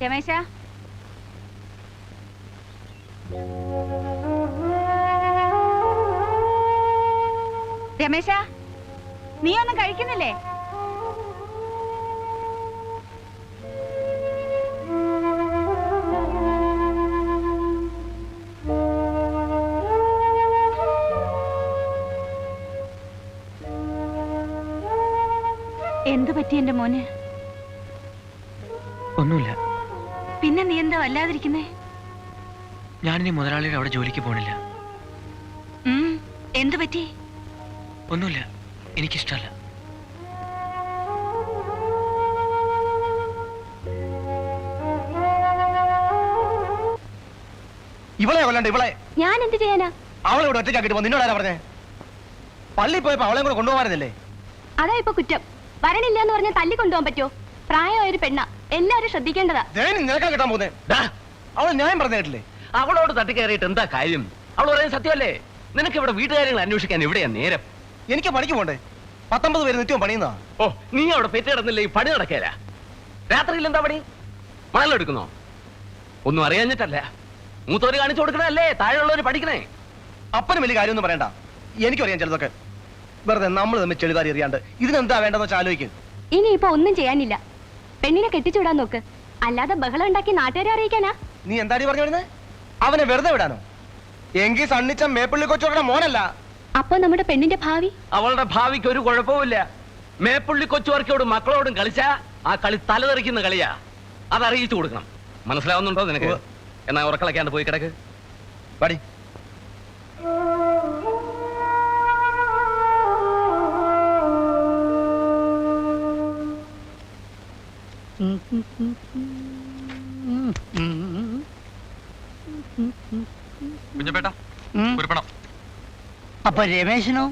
രമേശ, രമേശ, നീ ഒന്നും കഴിക്കുന്നില്ലേ? എന്തു പറ്റി എന്റെ മോന്? ഒന്നുമില്ല. പിന്നെ നീ എന്താ വല്ലാതിരിക്കുന്നേ? ഞാനിനി മുതലാളിയുടെ അവിടെ ജോലിക്ക് പോണില്ല. എന്തു പറ്റി? ഒന്നുമില്ല, എനിക്കിഷ്ടമല്ല. ഇവളെ കൊല്ലണ്ട, ഇവളെ ഞാൻ എന്ത് ചെയ്യാനാ? അവളെ ഇവിടെ ഒറ്റയ്ക്കാക്കിട്ട് നിന്നോടാരാ പറഞ്ഞേ? പള്ളി പോയപ്പോ അവളെ കൂടെ കൊണ്ടുപോകാറില്ലേ? അതാ ഇപ്പൊ കുറ്റം. വരണില്ല എന്ന് പറഞ്ഞാൽ തല്ലി കൊണ്ടുപോകാൻ പറ്റുമോ? പ്രായമായൊരു പെണ്ണ, എല്ലാരും ശ്രദ്ധിക്കേണ്ടതാ. നിനക്കാൻ കിട്ടാൻ പോകുന്നേ അവളെ ന്യായം പറഞ്ഞു കേട്ടില്ലേ? അവളോട് തട്ടിക്കയറിയിട്ട് എന്താ കാര്യം? അവൾ പറയുന്നത് സത്യമല്ലേ? നിനക്ക് ഇവിടെ വീട്ടുകാര്യങ്ങൾ അന്വേഷിക്കാൻ എവിടെയാ നേരം? എനിക്ക് പണിക്ക് പോണ്ടേ? 19 പേര് നിത്യവും പണിയുന്നതാ. ഓ, നീ അവിടെ പെറ്റ് കിടന്നില്ലേ? ഈ പണി നടക്കേല. രാത്രിയിൽ എന്താ പണി? മണലെടുക്കുന്നോ? ഒന്നും അറിയാഞ്ഞിട്ടല്ല, മൂത്തോര് കാണിച്ചു കൊടുക്കണല്ലേ താഴെയുള്ളവര് പഠിക്കണേ. അപ്പനും വലിയ കാര്യമൊന്നും പറയണ്ട, എനിക്കറിയാം ചിലതൊക്കെ. വെറുതെ നമ്മൾ തമ്മിൽ ചെളികാരി അറിയാണ്ട് ഇതിനെന്താ വേണ്ടെന്ന് വെച്ചാൽ ആലോചിക്കും. ഇനിയിപ്പോ ഒന്നും ചെയ്യാനില്ല. പെണ്ണിനെ കെട്ടിച്ചുവിടാൻ നോക്ക്, അല്ലാതെ ബഹളം ഉണ്ടാക്കി നാട്ടുകാരെ അറിയിക്കാനാ? നീ എന്താടി പറഞ്ഞു വരുന്നത്? അവനെ വെറുതെ വിടാനോ? എങ്കിൽ സണ്ണിച്ച മേപ്പള്ളി കൊച്ചോടെ മോനല്ല. അപ്പൊ നമ്മുടെ പെണ്ണിന്റെ ഭാവി? അവളുടെ ഭാവിക്ക് ഒരു കുഴപ്പവുമില്ല. മേപ്പുള്ളി കൊച്ചുവർക്കോടും മക്കളോടും കളിച്ചാ ആ കളി തലതെറിക്കുന്ന കളിയാ. അതറിയിച്ചു കൊടുക്കണം. മനസ്സിലാവുന്നുണ്ടോ നിനക്ക്? എന്നാ ഉറക്കളക്കാണ്ട് പോയി കിടക്ക്. പടി. കുഞ്ഞപ്പേട്ട, ഒരു പണം. അപ്പൊ രമേശനോ?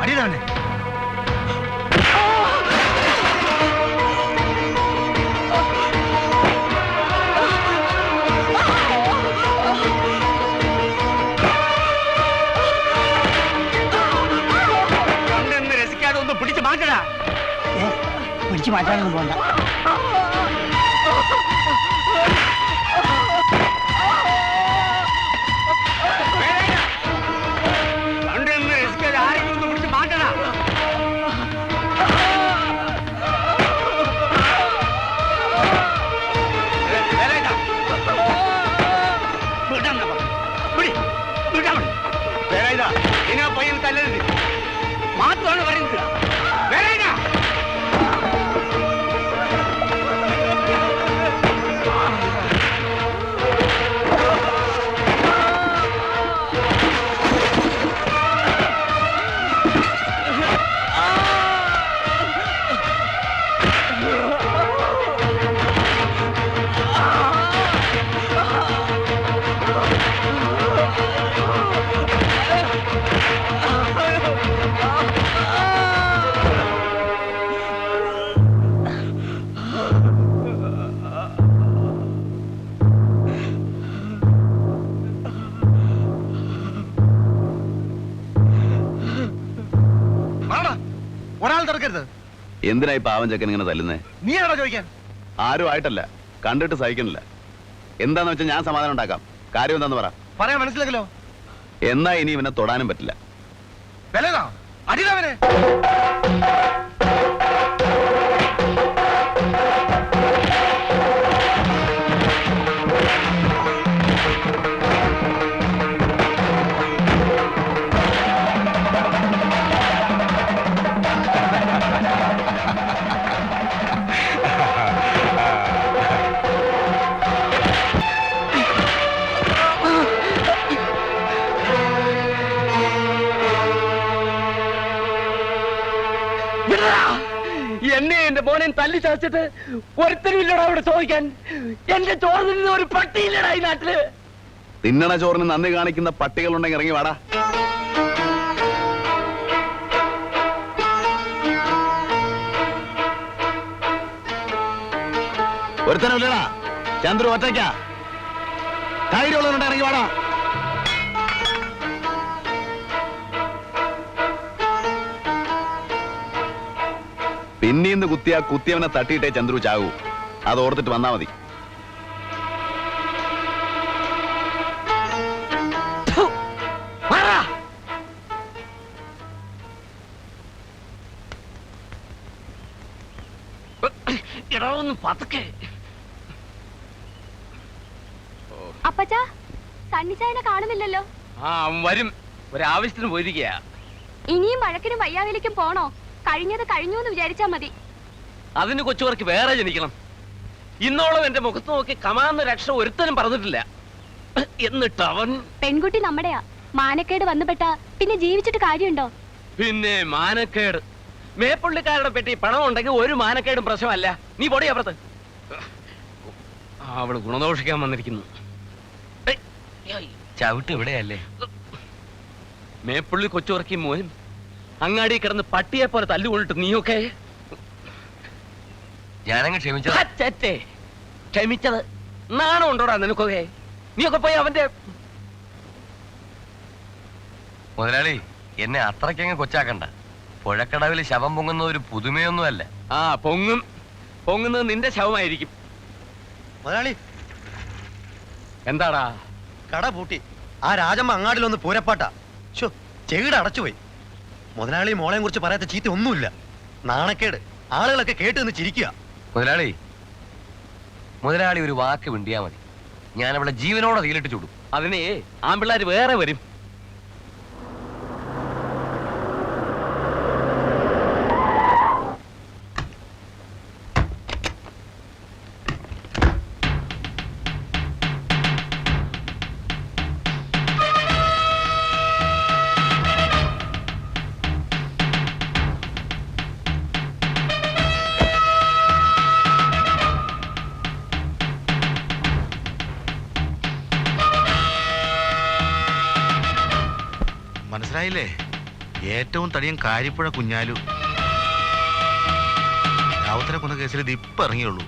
അടിയതവനെ. പിടിച്ചു മാറ്റാനൊന്നും പോണ്ട. പയ്യൻ തല്ലരുത് മാത്രമാണ് പറയുന്നത്. എന്തിനായി പാവം ചെക്കൻ ഇങ്ങനെ തല്ലുന്നേ? നീ ആണോ ചോദിക്കാൻ? ആരും ആയിട്ടല്ല, കണ്ടിട്ട് സഹിക്കണില്ല. എന്താന്ന് വെച്ചാൽ ഞാൻ സമാധാനം ഉണ്ടാക്കാം. കാര്യം എന്താന്ന് പറയാൻ മനസ്സിലാക്കല്ലോ. എന്നാ ഇനി ഇവനെ തൊടാനും പറ്റില്ല. അടിയവനെ. എന്നെ എന്റെ മോനെ തല്ലി ചതച്ചിട്ട് ഒരുത്തരുമില്ലടാ ഇവിടെ ചോദിക്കാൻ. എന്റെ ചോറ് തിന്നുന്ന ഒരു പട്ടിയില്ലടാ ഈ നാട്ടില്. തിന്നണ ചോറിന് നന്ദി കാണിക്കുന്ന പട്ടികളുണ്ടെങ്കിൽ ഇറങ്ങി വാടാ. ഒരുത്തനമില്ലടാ. ചന്ദ്രു ഒറ്റയ്ക്കാ. ധൈര്യമുള്ളവരുണ്ട്, ഇറങ്ങി വാടാ. പിന്നീന്ന് കുത്തിയവനെ തട്ടിയിട്ടേ ചന്ദ്രു ചാകൂ. അത് ഓർത്തിട്ട് വന്നാ മതി. അപ്പച്ചാ, സണ്ണിച്ചായനെ കാണുന്നില്ലല്ലോ. ആ വരും, ഒരാവശ്യത്തിന് പോയിരിക്കുക. ഇനിയും വഴക്കിനും വയ്യാവിലേക്കും പോണോ? കഴിഞ്ഞത് കഴിഞ്ഞു എന്ന് വിചാരിച്ചാ മതി. അതിന് കൊച്ചുവർക്ക് വേറെ ജനിക്കണം. ഇന്നോളം എന്റെ മുഖത്ത് നോക്കി കമാന്ന രക്ഷ ഒരുത്തനും പറഞ്ഞിട്ടില്ല. എന്നിട്ട് അവൻ പെൺകുട്ടി നമ്മുടെയാ. മാനക്കേട് വന്നുപെട്ടാ പിന്നെ ജീവിച്ചിട്ട് കാര്യമുണ്ടോ? പിന്നെ മാനക്കേട്. മേപ്പുള്ളിക്കാരുടെ പെട്ടി പണം ഉണ്ടെങ്കിൽ ഒരു മാനക്കേടും പ്രശ്നമല്ല. നീ പൊടി അപ്പുറത്ത്. അവള് ഗുണദോഷിക്കാൻ വന്നിരിക്കുന്നു. ചവിട്ട് ഇവിടെയല്ലേ? മേപ്പുള്ളി കൊച്ചുവർക്കി മോനും അങ്ങാടി കിടന്ന് പട്ടിയെ പോലെ തല്ലുകൊണ്ടിട്ട് നീയൊക്കെ ഞാനങ്ങ് ക്ഷമിച്ചത്. ക്ഷമിച്ചത് നാണം ഉണ്ടോടാ നിനക്കൊക്കെ? നീയൊക്കെ പോയി അവന്റെ മുതലാളി, എന്നെ അത്രയ്ക്കങ്ങ് കൊച്ചാക്കണ്ട. പുഴക്കടവിൽ ശവം പൊങ്ങുന്ന ഒരു പുതുമയൊന്നുമല്ല. ആ പൊങ്ങുന്നത് നിന്റെ ശവമായിരിക്കും. മുതലാളി, എന്താടാ? കട പൂട്ടി. ആ രാജമ്മ അങ്ങാടിലൊന്ന് പൂരപ്പാട്ടാ. ചെകിട അടച്ചുപോയി. മുതലാളി മോളെയും കുറിച്ച് പറയാത്ത ചീത്ത ഒന്നുമില്ല. നാണക്കേട്. ആളുകളൊക്കെ കേട്ട് നിന്ന് ചിരിക്കുക. മുതലാളി ഒരു വാക്ക് വിണ്ടിയാ മതി, ഞാൻ അവളെ ജീവനോടെ തീയിലിട്ട് ചൂടും. അതിനെ ആമ്പിള്ളാര് വേറെ വരും. മനസ്സിലായില്ലേ? ഏറ്റവും തടിയൻ കാരിപ്പുഴ കുഞ്ഞാലു. രാവുത്തരെ കൊന്ന കേസിൽ ഇത് ഇപ്പൊ ഇറങ്ങിയുള്ളൂ.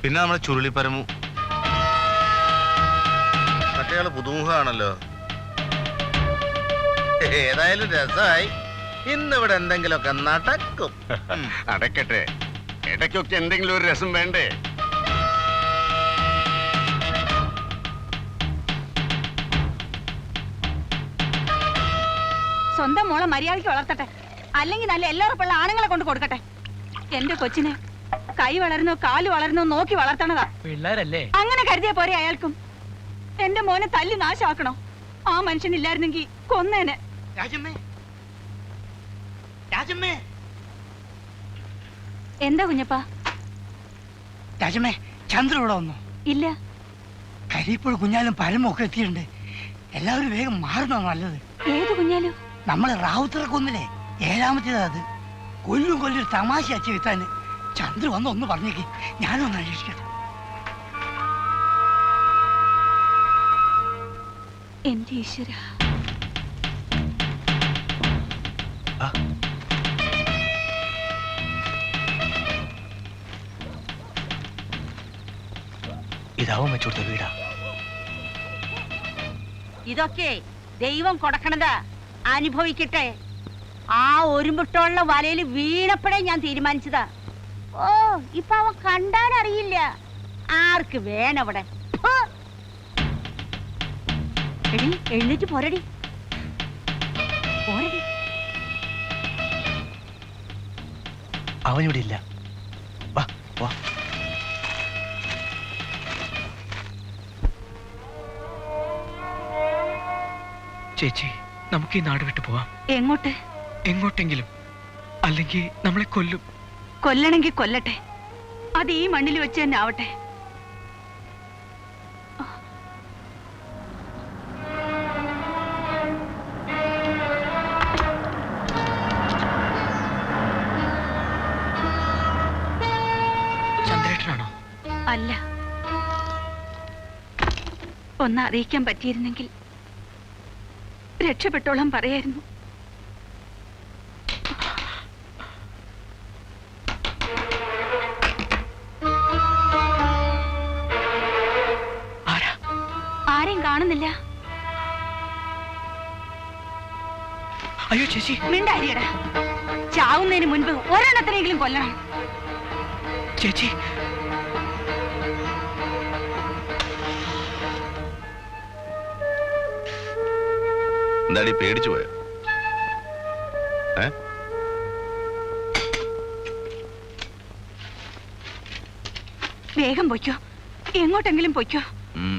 പിന്നെ നമ്മളെ ചുരുളിപ്പരമു. മറ്റേയാള് പുതുമുഖമാണല്ലോ. ഏതായാലും രസമായി. ഇന്നിവിടെ എന്തെങ്കിലുമൊക്കെ നടക്കും. അടക്കട്ടെ, ഇടയ്ക്കൊക്കെ എന്തെങ്കിലും ഒരു രസം വേണ്ടേ? സ്വന്തം മോളെ മര്യാദയ്ക്ക് വളർത്തട്ടെ, അല്ലെങ്കിൽ നല്ല എല്ലാവർക്കുള്ള ആണുങ്ങളെ കൊണ്ട് കൊടുക്കട്ടെ. എന്റെ കൊച്ചിനെ കൈ വളരുന്നോ കാല് വളരുന്നോ നോക്കി വളർത്തണതാ. പിള്ളേരല്ലേ? അങ്ങനെ കരുതിയ പോരെ അയാൾക്കും. എന്റെ മോനെ തല്ലി നാശാക്കണോ? ആ മനുഷ്യനില്ലായിരുന്നെങ്കിൽ കൊന്നേനെ. എന്താ കുഞ്ഞപ്പാ? രാജമ്മേ, ചന്ദ്ര ഇവിടെ വന്നു? ഇല്ല. കരിപ്പോൾ കുഞ്ഞാലും പരമൊക്കെ എത്തിയിട്ടുണ്ട്. എല്ലാവരും വേഗം മാറുന്നോ നല്ലത്. ഏത് കുഞ്ഞാലും? നമ്മളെ റാവുത്തറ കൊന്നില്ലേ, 7ാമത്തേതാ അത്. കൊല്ലൊരു തമാശ അച്ഛ എത്താന്. ചന്ദ്ര വന്ന് ഒന്ന് പറഞ്ഞേക്ക്, ഞാനൊന്ന് അന്വേഷിക്കട്ടെ. എന്റെ ഈശ്വര, ഇതാവും വെച്ചോടുത്ത വീടാ. ഇതൊക്കെ ദൈവം കൊടുക്കണതാ, അനുഭവിക്കട്ടെ. ആ ഒരുമുട്ടുള്ള വലയിൽ വീണപ്പോഴേ ഞാൻ തീരുമാനിച്ചതാ. ഓ, ഇപ്പൊ അവൻ കണ്ടാനറിയില്ല. ആർക്ക് വേണവിടെ? എടി, എഴുന്നേറ്റ് പോരടി. പോരടി. അവനിവിടെ ഇല്ല. വാ വാ. ചേച്ചി, നമുക്ക് ഈ നാട് വിട്ടു പോവാം. എങ്ങോട്ട്? എങ്ങോട്ടെങ്കിലും. അല്ലെങ്കിൽ നമ്മളെ കൊല്ലും. കൊല്ലണമെങ്കിൽ കൊല്ലട്ടെ, അത് ഈ മണ്ണിൽ വെച്ച് തന്നെ ആവട്ടെ. ചന്ദ്രേട്ടനാണോ? അല്ല, ഒന്ന് അറിയിക്കാൻ പറ്റിയിരുന്നെങ്കിൽ രക്ഷപ്പെട്ടോളം പറയായിരുന്നു. കാണുന്നില്ല. അയ്യോ ചേച്ചി, മിണ്ടാരിയടാ. ചാവുന്നതിന് മുൻപ് ഒരെണ്ണത്തിനെങ്കിലും കൊല്ലണം. ചേച്ചി എന്താടി പേടിച്ചു പോയോ? വേഗം പൊയ്ക്കോ, എങ്ങോട്ടെങ്കിലും പൊയ്ക്കോ.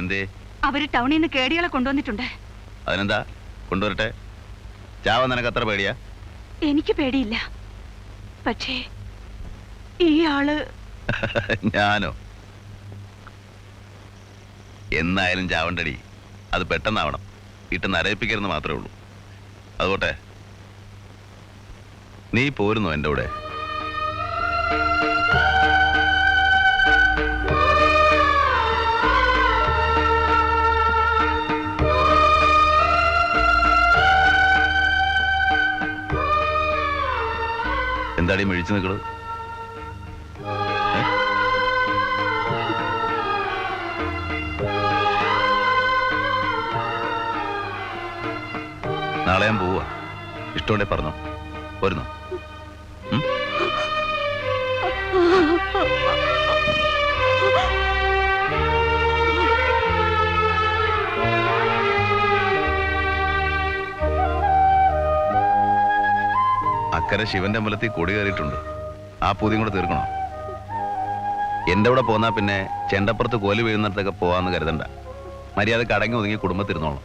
എന്തേ? അവര് ടൗണിൽ നിന്ന് കേടികളെ കൊണ്ടുവന്നിട്ടുണ്ട്. അതിനെന്താ, കൊണ്ടുവരട്ടെ. ചാവ നിനക്ക് അത്ര പേടിയാ? എനിക്ക് പേടിയില്ല, പക്ഷേ ഈ ആള് ഞാനോ? എന്നായാലും ചാവണ്ടടി. അത് പെട്ടെന്നാവണം. ഇട്ട് നരയിപ്പിക്കരുന്ന് മാത്രമേ ഉള്ളൂ. അതുകൊട്ടെ, നീ പോരുന്നോ എൻ്റെ കൂടെ? എന്താടി മിഴിച്ചു നിൽക്കണത്? നാളെ ഞാൻ പോവാ. ഇഷ്ടമുണ്ടെ പറഞ്ഞോ, പോരുന്നോ? അക്കരെ ശിവന്റെ അമ്പലത്തിൽ കൊടി കയറിയിട്ടുണ്ട്. ആ പൂതിയും കൂടെ തീർക്കണോ? എന്റെ കൂടെ പോന്നാ പിന്നെ ചെണ്ടപ്പുറത്ത് കോല് വീഴുന്നിടത്തൊക്കെ പോവാന്ന് കരുതണ്ട. മര്യാദക്ക് അടങ്ങി ഒതുങ്ങി കുടുംബത്തിരുന്നോളാം.